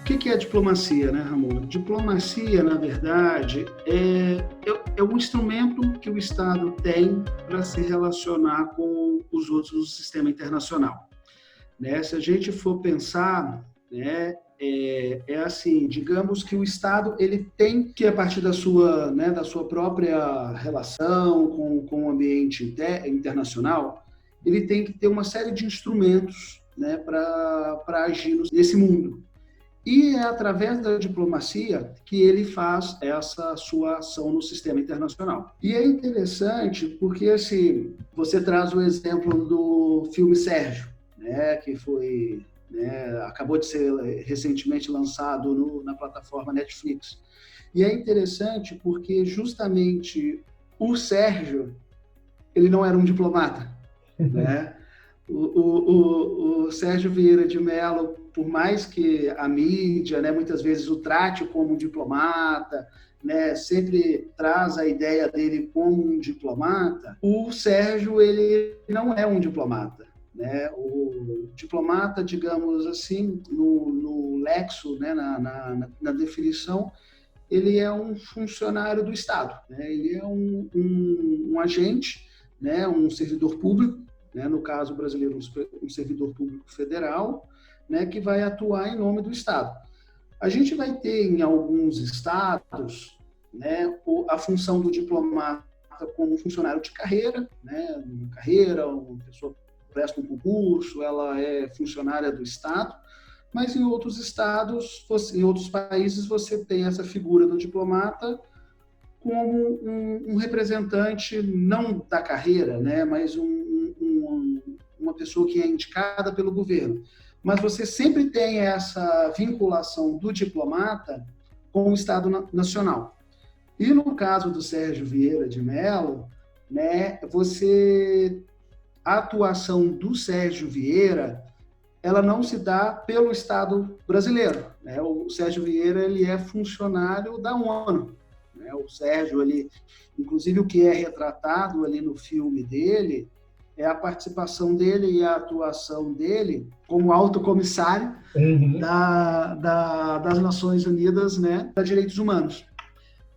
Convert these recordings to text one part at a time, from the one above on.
O que é diplomacia, né, Ramon? Diplomacia, na verdade, é um instrumento que o Estado tem para se relacionar com os outros do sistema internacional. Né? Se a gente for pensar, né, assim, digamos que o Estado ele tem que, a partir da sua, né, da sua própria relação com o ambiente internacional, ele tem que ter uma série de instrumentos, né, para agir nesse mundo. E é através da diplomacia que ele faz essa sua ação no sistema internacional. E é interessante porque, assim, você traz o exemplo do filme Sérgio, né, que foi, né, acabou de ser recentemente lançado na plataforma Netflix. E é interessante porque justamente o Sérgio, ele não era um diplomata, né? O Sérgio Vieira de Mello, por mais que a mídia, né, muitas vezes o trate como um diplomata, né, sempre traz a ideia dele como um diplomata, o Sérgio ele não é um diplomata. Né? O diplomata, digamos assim, no lexo, né, na definição, ele é um funcionário do Estado. Né? Ele é um agente, né, um servidor público, né, no caso brasileiro, um servidor público federal, né, que vai atuar em nome do Estado. A gente vai ter em alguns estados, né, a função do diplomata como funcionário de carreira, né, uma pessoa presta um concurso, ela é funcionária do Estado, mas em outros estados, em outros países, você tem essa figura do diplomata como um representante, não da carreira, né, mas uma pessoa que é indicada pelo governo. Mas você sempre tem essa vinculação do diplomata com o Estado Nacional. E no caso do Sérgio Vieira de Mello, né, a atuação do Sérgio Vieira, ela não se dá pelo Estado brasileiro. Né? O Sérgio Vieira ele é funcionário da ONU. Né? O Sérgio, inclusive o que é retratado ali no filme dele, é a participação dele e a atuação dele como alto comissário das Nações Unidas, né, para Direitos Humanos.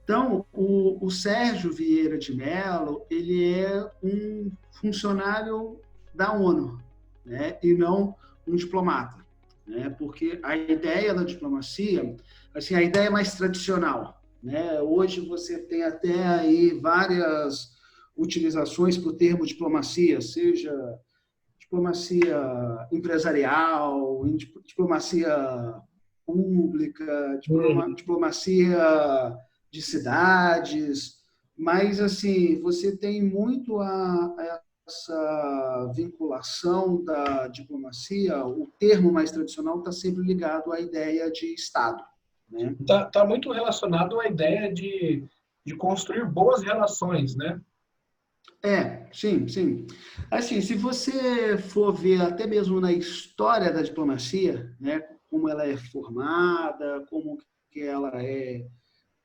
Então, o Sérgio Vieira de Mello, ele é um funcionário da ONU, né, e não um diplomata, né, porque a ideia da diplomacia, assim, a ideia mais tradicional, né, hoje você tem até aí várias utilizações para o termo diplomacia, seja diplomacia empresarial, diplomacia pública, diplomacia de cidades, mas assim, você tem muito essa vinculação da diplomacia, o termo mais tradicional está sempre ligado à ideia de Estado. Né? Tá muito relacionado à ideia de construir boas relações, né? Sim. Assim, se você for ver até mesmo na história da diplomacia, né, como ela é formada, como que ela é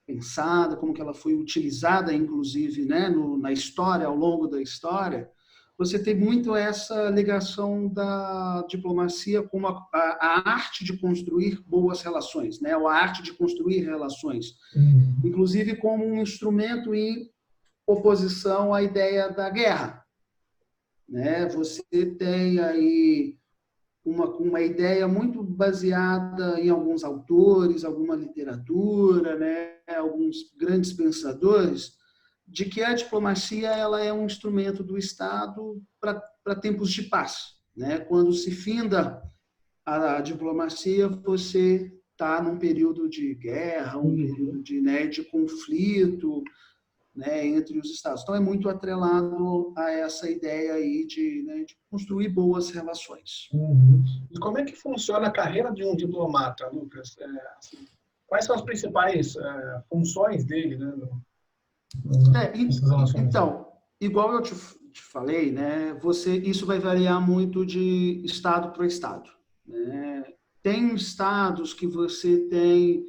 pensada, como que ela foi utilizada, inclusive, né, na história, ao longo da história, você tem muito essa ligação da diplomacia como a arte de construir boas relações, né, ou a arte de construir relações, inclusive como um instrumento em oposição à ideia da guerra. Né? Você tem aí uma ideia muito baseada em alguns autores, alguma literatura, né? Alguns grandes pensadores, de que a diplomacia ela é um instrumento do Estado para tempos de paz. Né? Quando se finda a diplomacia, você está num período de guerra, um período de conflito, né, entre os estados. Então, é muito atrelado a essa ideia aí de construir boas relações. E como é que funciona a carreira de um diplomata, Lucas? Assim, quais são as principais funções dele? Né, então, igual eu te falei, né, isso vai variar muito de estado para estado. Né? Tem estados que você tem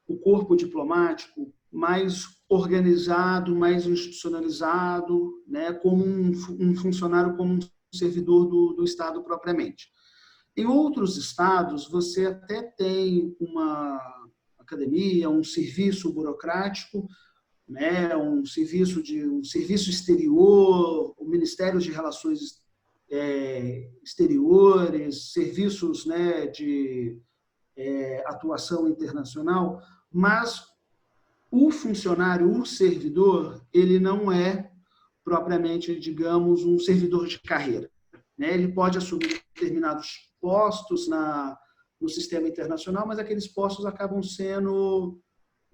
o corpo diplomático mais organizado, mais institucionalizado, né, como um funcionário, como um servidor do Estado propriamente. Em outros estados, você até tem uma academia, um serviço burocrático, né, um serviço exterior, o Ministério de Relações Exteriores, serviços, né, de atuação internacional, mas o funcionário, o servidor, ele não é propriamente, digamos, um servidor de carreira, né? Ele pode assumir determinados postos no sistema internacional, mas aqueles postos acabam sendo,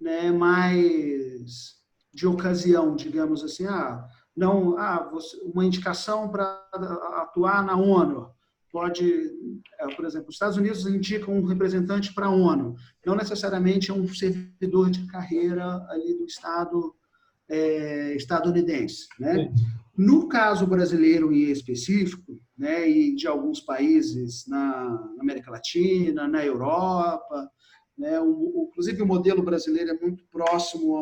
né, mais de ocasião, digamos assim, uma indicação para atuar na ONU. Pode, por exemplo, os Estados Unidos indicam um representante para a ONU, não necessariamente é um servidor de carreira ali do Estado estadunidense, né? No caso brasileiro em específico, né, e de alguns países na América Latina, na Europa, né, inclusive o modelo brasileiro é muito próximo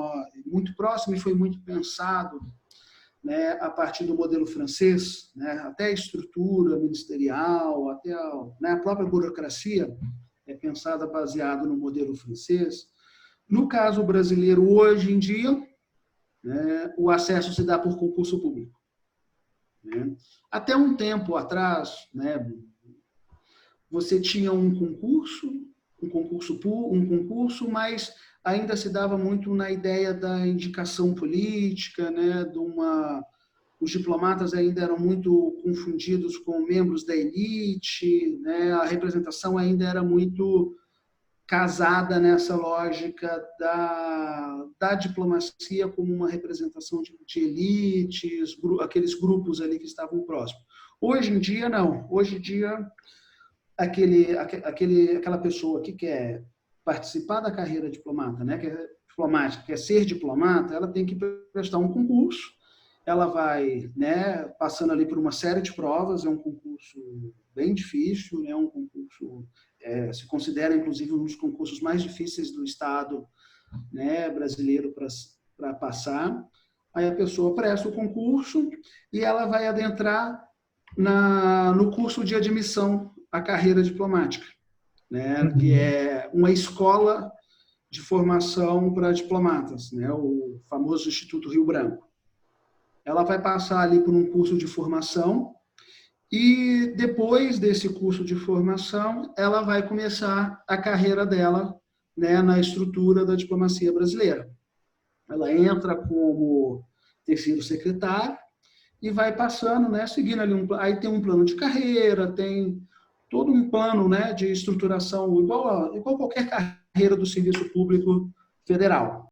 e foi muito pensado, né, a partir do modelo francês, né, até a estrutura ministerial, até a própria burocracia é pensada baseado no modelo francês. No caso brasileiro, hoje em dia, né, o acesso se dá por concurso público, né? Até um tempo atrás, né, você tinha um concurso, mas ainda se dava muito na ideia da indicação política, né, os diplomatas ainda eram muito confundidos com membros da elite, né, a representação ainda era muito casada nessa lógica da diplomacia como uma representação de elites, aqueles grupos ali que estavam próximos. Hoje em dia, não. Hoje em dia, aquela pessoa que quer participar da carreira diplomata, né, quer ser diplomata, ela tem que prestar um concurso, ela vai, né, passando ali por uma série de provas, é um concurso bem difícil, é um concurso, se considera, inclusive, um dos concursos mais difíceis do Estado, né, brasileiro para passar. Aí a pessoa presta o concurso e ela vai adentrar no curso de admissão à carreira diplomática, né, que é uma escola de formação para diplomatas, né, o famoso Instituto Rio Branco. Ela vai passar ali por um curso de formação e depois desse curso de formação, ela vai começar a carreira dela, né, na estrutura da diplomacia brasileira. Ela entra como terceiro secretário e vai passando, né, seguindo ali aí tem um plano de carreira, tem todo um plano, né, de estruturação igual qualquer carreira do serviço público federal.